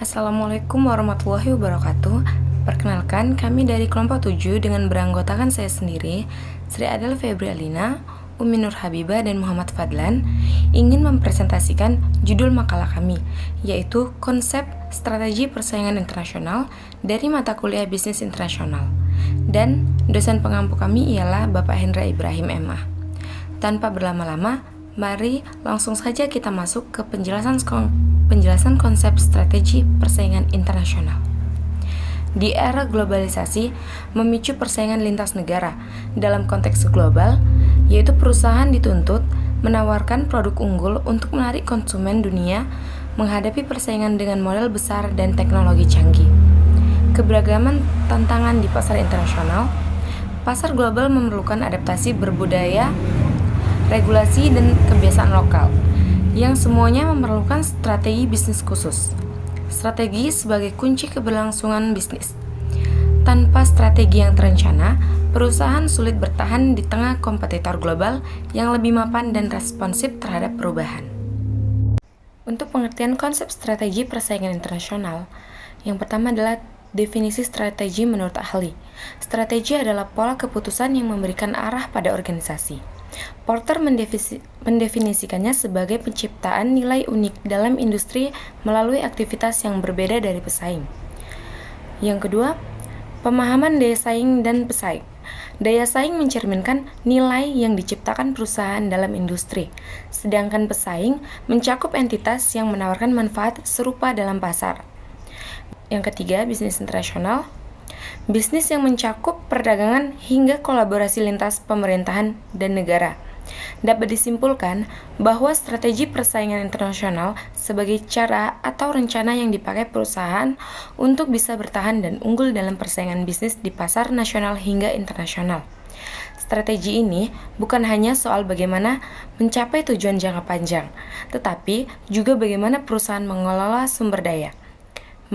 Assalamualaikum warahmatullahi wabarakatuh. Perkenalkan, kami dari kelompok 7 dengan beranggotakan saya sendiri, Sri Adel Febrialina, Umi Nur Habibah, dan Muhammad Fadlan, ingin mempresentasikan judul makalah kami, yaitu Konsep Strategi Persaingan Internasional dari mata kuliah Bisnis Internasional. Dan dosen pengampu kami ialah Bapak Hendra Ibrahim MA. Tanpa berlama-lama, mari langsung saja kita masuk ke penjelasan konsep strategi persaingan internasional. Di era globalisasi, memicu persaingan lintas negara dalam konteks global, yaitu perusahaan dituntut menawarkan produk unggul untuk menarik konsumen dunia menghadapi persaingan dengan model besar dan teknologi canggih. Keberagaman tantangan di pasar internasional, pasar global memerlukan adaptasi berbudaya, regulasi, dan kebiasaan lokal, yang semuanya memerlukan strategi bisnis khusus. Strategi sebagai kunci keberlangsungan bisnis. Tanpa strategi yang terencana, perusahaan sulit bertahan di tengah kompetitor global yang lebih mapan dan responsif terhadap perubahan. Untuk pengertian konsep strategi persaingan internasional, yang pertama adalah definisi strategi menurut ahli. Strategi adalah pola keputusan yang memberikan arah pada organisasi. Porter mendefinisikannya sebagai penciptaan nilai unik dalam industri melalui aktivitas yang berbeda dari pesaing. Yang kedua, pemahaman daya saing dan pesaing. Daya saing mencerminkan nilai yang diciptakan perusahaan dalam industri, sedangkan pesaing mencakup entitas yang menawarkan manfaat serupa dalam pasar. Yang ketiga, bisnis internasional. Bisnis yang mencakup perdagangan hingga kolaborasi lintas pemerintahan dan negara. Dapat disimpulkan bahwa strategi persaingan internasional sebagai cara atau rencana yang dipakai perusahaan untuk bisa bertahan dan unggul dalam persaingan bisnis di pasar nasional hingga internasional. Strategi ini bukan hanya soal bagaimana mencapai tujuan jangka panjang, tetapi juga bagaimana perusahaan mengelola sumber daya,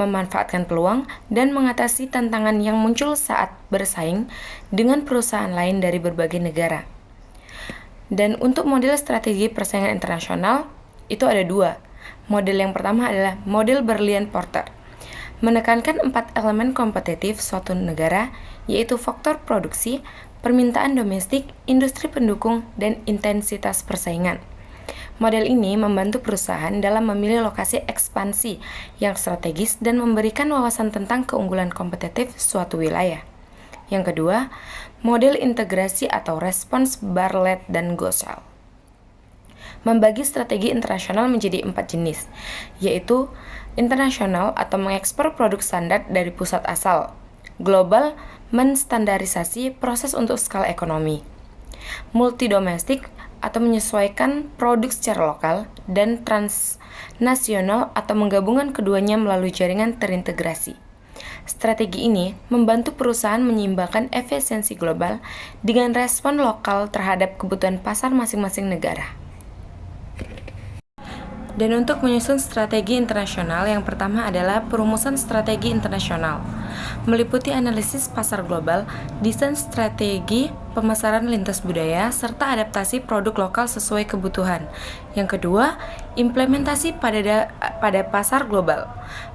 memanfaatkan peluang, dan mengatasi tantangan yang muncul saat bersaing dengan perusahaan lain dari berbagai negara. Dan untuk model strategi persaingan internasional, itu ada dua. Model yang pertama adalah model Berlian-Porter, menekankan 4 elemen kompetitif suatu negara, yaitu faktor produksi, permintaan domestik, industri pendukung, dan intensitas persaingan. Model ini membantu perusahaan dalam memilih lokasi ekspansi yang strategis dan memberikan wawasan tentang keunggulan kompetitif suatu wilayah. Yang kedua, model integrasi atau respons Bartlett dan Gosal membagi strategi internasional menjadi 4 jenis, yaitu internasional atau mengekspor produk standar dari pusat asal, global menstandarisasi proses untuk skala ekonomi, multidomestik atau menyesuaikan produk secara lokal, dan transnasional atau menggabungkan keduanya melalui jaringan terintegrasi. Strategi ini membantu perusahaan menyeimbangkan efisiensi global dengan respon lokal terhadap kebutuhan pasar masing-masing negara. Dan untuk menyusun strategi internasional, yang pertama adalah perumusan strategi internasional, meliputi analisis pasar global, desain strategi pemasaran lintas budaya, serta adaptasi produk lokal sesuai kebutuhan. Yang kedua, implementasi pada pasar global.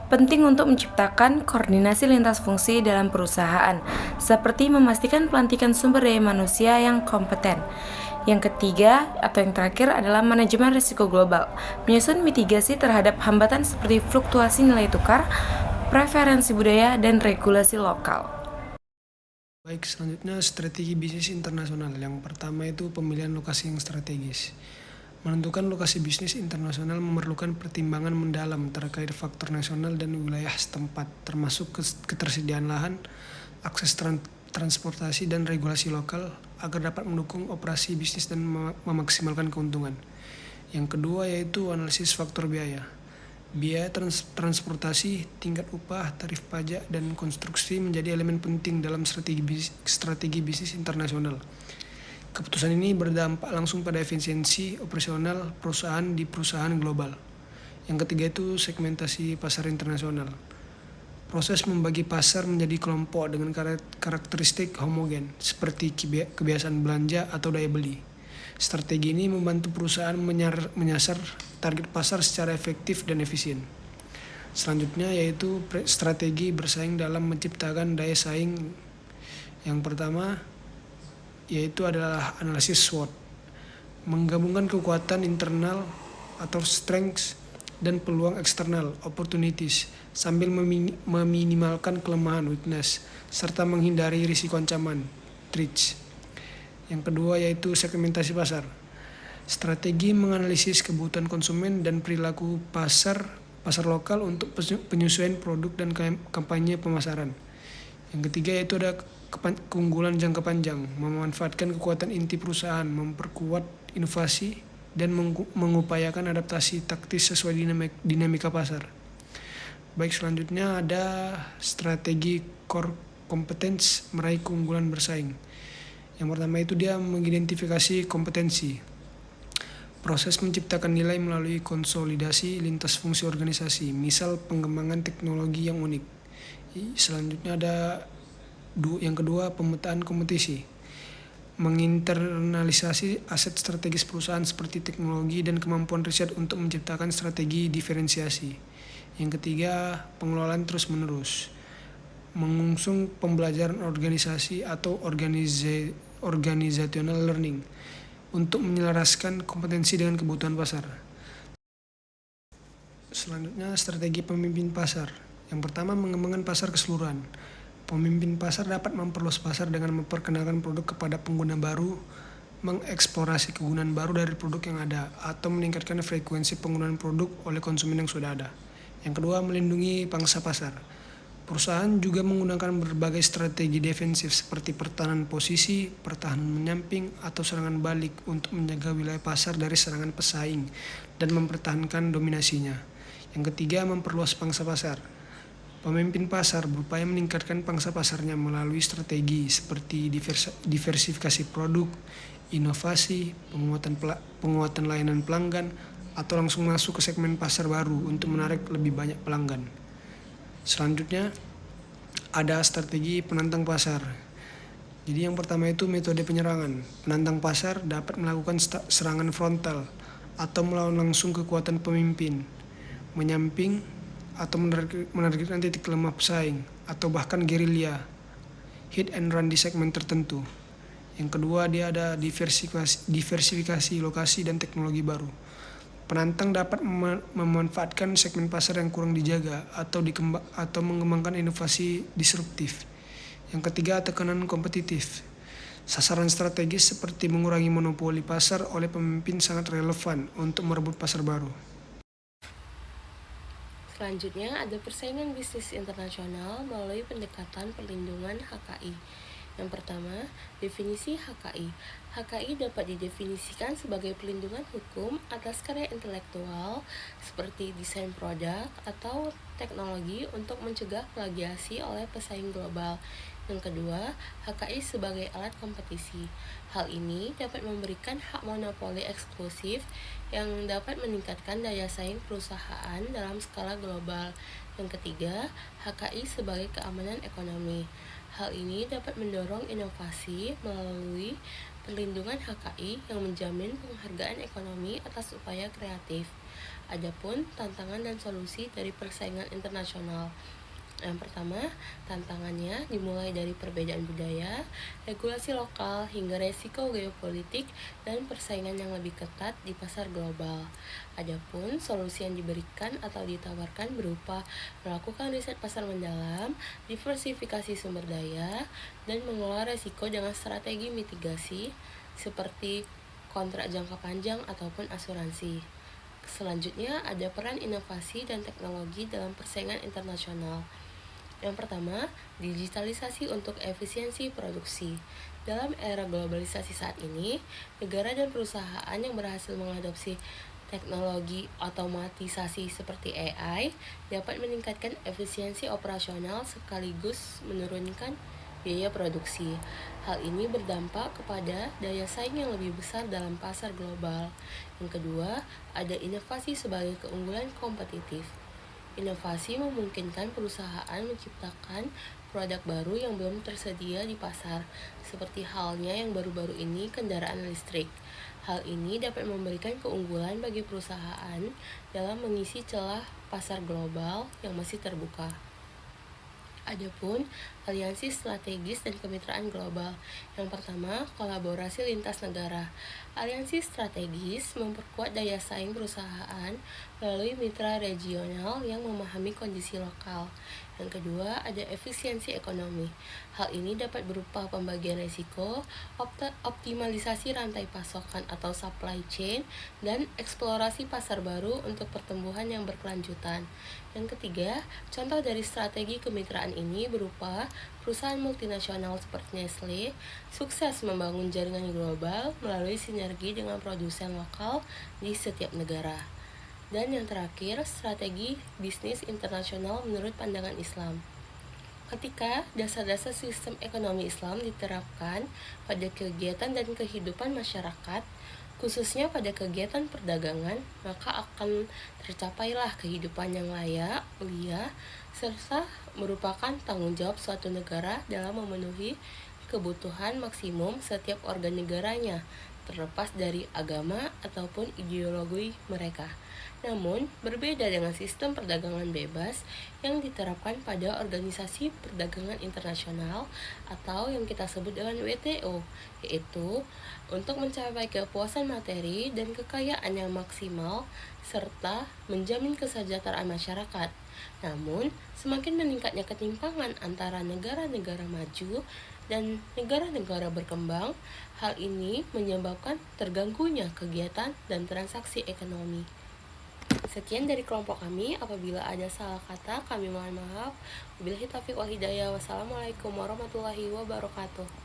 Penting untuk menciptakan koordinasi lintas fungsi dalam perusahaan, seperti memastikan pelantikan sumber daya manusia yang kompeten. Yang ketiga atau yang terakhir adalah manajemen risiko global, menyusun mitigasi terhadap hambatan seperti fluktuasi nilai tukar, preferensi budaya, dan regulasi lokal. Baik, selanjutnya strategi bisnis internasional. Yang pertama itu pemilihan lokasi yang strategis. Menentukan lokasi bisnis internasional memerlukan pertimbangan mendalam terkait faktor nasional dan wilayah setempat, termasuk ketersediaan lahan, akses transportasi, dan regulasi lokal agar dapat mendukung operasi bisnis dan memaksimalkan keuntungan. Yang kedua yaitu analisis faktor biaya. Biaya transportasi, tingkat upah, tarif pajak, dan konstruksi menjadi elemen penting dalam strategi bisnis internasional. Keputusan ini berdampak langsung pada efisiensi operasional perusahaan di perusahaan global. Yang ketiga itu segmentasi pasar internasional. Proses membagi pasar menjadi kelompok dengan karakteristik homogen, seperti kebiasaan belanja atau daya beli. Strategi ini membantu perusahaan menyasar target pasar secara efektif dan efisien. Selanjutnya yaitu strategi bersaing dalam menciptakan daya saing. Yang pertama yaitu adalah analisis SWOT, menggabungkan kekuatan internal atau strengths dan peluang eksternal opportunities sambil meminimalkan kelemahan weakness serta menghindari risiko ancaman threats. Yang kedua yaitu segmentasi pasar, strategi menganalisis kebutuhan konsumen dan perilaku pasar lokal untuk penyesuaian produk dan kampanye pemasaran. Yang ketiga yaitu ada keunggulan jangka panjang, memanfaatkan kekuatan inti perusahaan, memperkuat inovasi, dan mengupayakan adaptasi taktis sesuai dinamika pasar. Baik, selanjutnya ada strategi core competence, meraih keunggulan bersaing. Yang pertama itu dia mengidentifikasi kompetensi, proses menciptakan nilai melalui konsolidasi lintas fungsi organisasi, misal pengembangan teknologi yang unik. Selanjutnya ada yang kedua, pemetaan kompetisi, menginternalisasi aset strategis perusahaan seperti teknologi dan kemampuan riset untuk menciptakan strategi diferensiasi. Yang ketiga, pengelolaan terus-menerus, mengusung pembelajaran organisasi atau organizational learning untuk menyelaraskan kompetensi dengan kebutuhan pasar. Selanjutnya, strategi pemimpin pasar. Yang pertama, mengembangkan pasar keseluruhan. Pemimpin pasar dapat memperluas pasar dengan memperkenalkan produk kepada pengguna baru, mengeksplorasi kegunaan baru dari produk yang ada, atau meningkatkan frekuensi penggunaan produk oleh konsumen yang sudah ada. Yang kedua, melindungi pangsa pasar. Perusahaan juga menggunakan berbagai strategi defensif seperti pertahanan posisi, pertahanan menyamping, atau serangan balik untuk menjaga wilayah pasar dari serangan pesaing dan mempertahankan dominasinya. Yang ketiga, memperluas pangsa pasar. Pemimpin pasar berupaya meningkatkan pangsa pasarnya melalui strategi seperti diversifikasi produk, inovasi, penguatan layanan pelanggan, atau langsung masuk ke segmen pasar baru untuk menarik lebih banyak pelanggan. Selanjutnya ada strategi penantang pasar. Jadi yang pertama itu metode penyerangan. Penantang pasar dapat melakukan serangan frontal atau melawan langsung kekuatan pemimpin, menyamping atau menargetkan titik lemah pesaing, atau bahkan gerilya, hit and run di segmen tertentu. Yang kedua dia ada diversifikasi lokasi dan teknologi baru. Penantang dapat memanfaatkan segmen pasar yang kurang dijaga atau mengembangkan inovasi disruptif. Yang ketiga, tekanan kompetitif. Sasaran strategis seperti mengurangi monopoli pasar oleh pemimpin sangat relevan untuk merebut pasar baru. Selanjutnya ada persaingan bisnis internasional melalui pendekatan perlindungan HKI. Yang pertama, definisi HKI. HKI dapat didefinisikan sebagai perlindungan hukum atas karya intelektual seperti desain produk atau teknologi untuk mencegah plagiasi oleh pesaing global. Yang kedua, HKI sebagai alat kompetisi. Hal ini dapat memberikan hak monopoli eksklusif yang dapat meningkatkan daya saing perusahaan dalam skala global. Yang ketiga, HKI sebagai keamanan ekonomi. Hal ini dapat mendorong inovasi melalui perlindungan HKI yang menjamin penghargaan ekonomi atas upaya kreatif. Adapun tantangan dan solusi dari persaingan internasional. Yang pertama, tantangannya dimulai dari perbedaan budaya, regulasi lokal, hingga resiko geopolitik dan persaingan yang lebih ketat di pasar global. Adapun solusi yang diberikan atau ditawarkan berupa melakukan riset pasar mendalam, diversifikasi sumber daya, dan mengelola resiko dengan strategi mitigasi seperti kontrak jangka panjang ataupun asuransi. Selanjutnya ada peran inovasi dan teknologi dalam persaingan internasional. Yang pertama, digitalisasi untuk efisiensi produksi. Dalam era globalisasi saat ini, negara dan perusahaan yang berhasil mengadopsi teknologi otomatisasi seperti AI dapat meningkatkan efisiensi operasional sekaligus menurunkan biaya produksi. Hal ini berdampak kepada daya saing yang lebih besar dalam pasar global. Yang kedua, ada inovasi sebagai keunggulan kompetitif. Inovasi memungkinkan perusahaan menciptakan produk baru yang belum tersedia di pasar, seperti halnya yang baru-baru ini kendaraan listrik. Hal ini dapat memberikan keunggulan bagi perusahaan dalam mengisi celah pasar global yang masih terbuka. Adapun aliansi strategis dan kemitraan global. Yang pertama, kolaborasi lintas negara. Aliansi strategis memperkuat daya saing perusahaan melalui mitra regional yang memahami kondisi lokal. Yang kedua, ada efisiensi ekonomi. Hal ini dapat berupa pembagian risiko, optimalisasi rantai pasokan atau supply chain, dan eksplorasi pasar baru untuk pertumbuhan yang berkelanjutan. Yang ketiga, contoh dari strategi kemitraan ini berupa perusahaan multinasional seperti Nestle sukses membangun jaringan global melalui sinergi dengan produsen lokal di setiap negara. Dan yang terakhir, strategi bisnis internasional menurut pandangan Islam. Ketika dasar-dasar sistem ekonomi Islam diterapkan pada kegiatan dan kehidupan masyarakat, khususnya pada kegiatan perdagangan, maka akan tercapailah kehidupan yang layak, mulia, serta merupakan tanggung jawab suatu negara dalam memenuhi kebutuhan maksimum setiap organ negaranya, terlepas dari agama ataupun ideologi mereka. Namun, berbeda dengan sistem perdagangan bebas yang diterapkan pada Organisasi Perdagangan Internasional atau yang kita sebut dengan WTO, yaitu untuk mencapai kepuasan materi dan kekayaan yang maksimal serta menjamin kesejahteraan masyarakat. Namun, semakin meningkatnya ketimpangan antara negara-negara maju dan negara-negara berkembang, hal ini menyebabkan terganggunya kegiatan dan transaksi ekonomi. Sekian dari kelompok kami. Apabila ada salah kata, kami mohon maaf. Wabillahi taufiq wal hidayah. Wassalamualaikum warahmatullahi wabarakatuh.